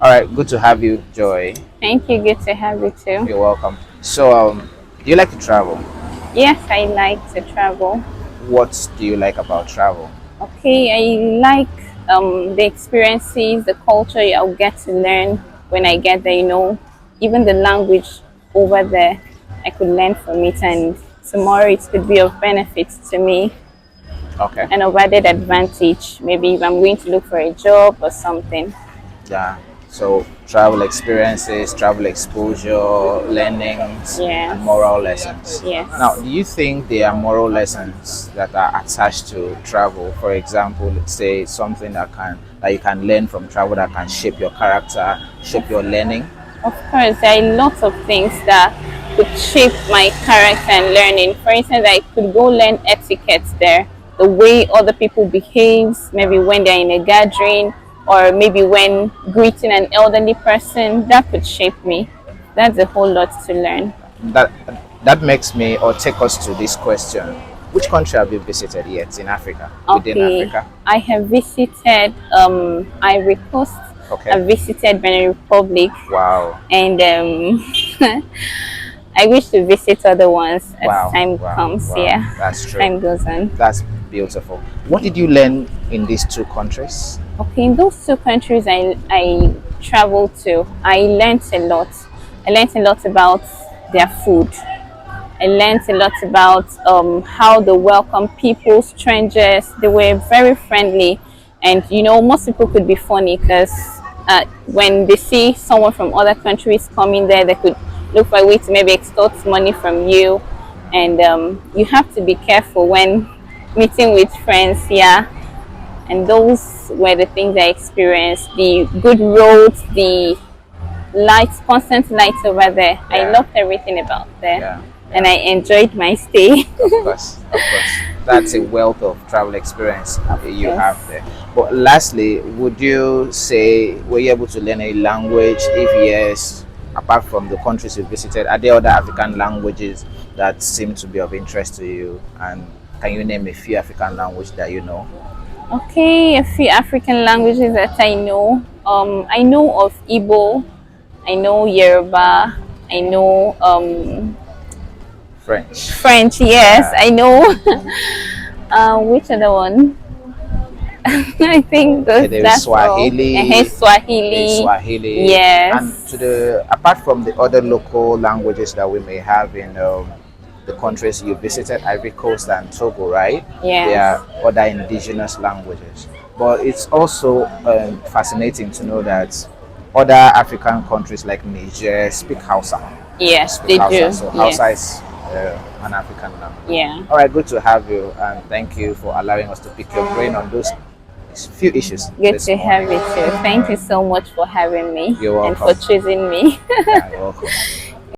All right, good to have you, Joy. Thank you. Good to have you too. You're welcome. Do you like to travel? Yes, I like to travel. What do you like about travel? Okay, I like the experiences, the culture I'll get to learn when I get there. Even the language over there, I could learn from it, and tomorrow it could be of benefit to me Okay. and of added advantage. Maybe if I'm going to look for a job or something. Yeah. So travel experiences, travel exposure, learnings, and Yes, moral lessons. Now, yes. do you think there are moral lessons that are attached to travel? For example, let's say something that you can learn from travel that can shape your character, shape your learning. Of course, there are lots of things that could shape my character and learning. For instance, I could go learn etiquette there, the way other people behaves, maybe when they're in a gathering, or maybe when greeting an elderly person. That could shape me. That's a whole lot to learn. That that makes me or take us to this question. Which country have you visited yet in Africa? Within Okay, Africa? I have visited Ivory Coast. Okay. I visited Benin Republic, Wow. and I wish to visit other ones as Wow. time Wow. comes. Wow. Yeah, That's true. time goes on. That's beautiful. What did you learn in these two countries? Okay, in those two countries I traveled to, I learned a lot. I learned a lot about their food. I learned a lot about how they welcome people, strangers. They were very friendly, and most people could be funny because when they see someone from other countries coming there, they could look for a way to maybe extort money from you, and you have to be careful when meeting with friends. Yeah, and those were the things I experienced. The good roads, the lights, constant lights over there. I Yeah. loved everything about there, Yeah. and Yeah. I enjoyed my stay. Of course, of course. That's a wealth of travel experience Of you have course. there. But lastly, would you say were you able to learn a language? If yes, apart from the countries you visited, are there other African languages that seem to be of interest to you? And can you name a few African languages that you know? Okay, a few African languages that I know. I know of Igbo. I know Yoruba. I know French. French. Yes, Yeah. I know. Which other one? I think Okay, there is that's all. Swahili. There is Swahili. Swahili, and to Yes. the apart from the other local languages that we may have in the countries you visited, Ivory Coast and Togo, right? There Yes. are other indigenous languages, but it's also fascinating to know that other African countries like Niger speak Hausa. Yes, Speak they Hausa, do. so Hausa Yes. is an African language. Yeah. All right, good to have you, and thank you for allowing us to pick your brain on those few issues Good this to have morning. you too. Thank you so much for having me You're and for welcome. choosing me. Yeah, you're welcome.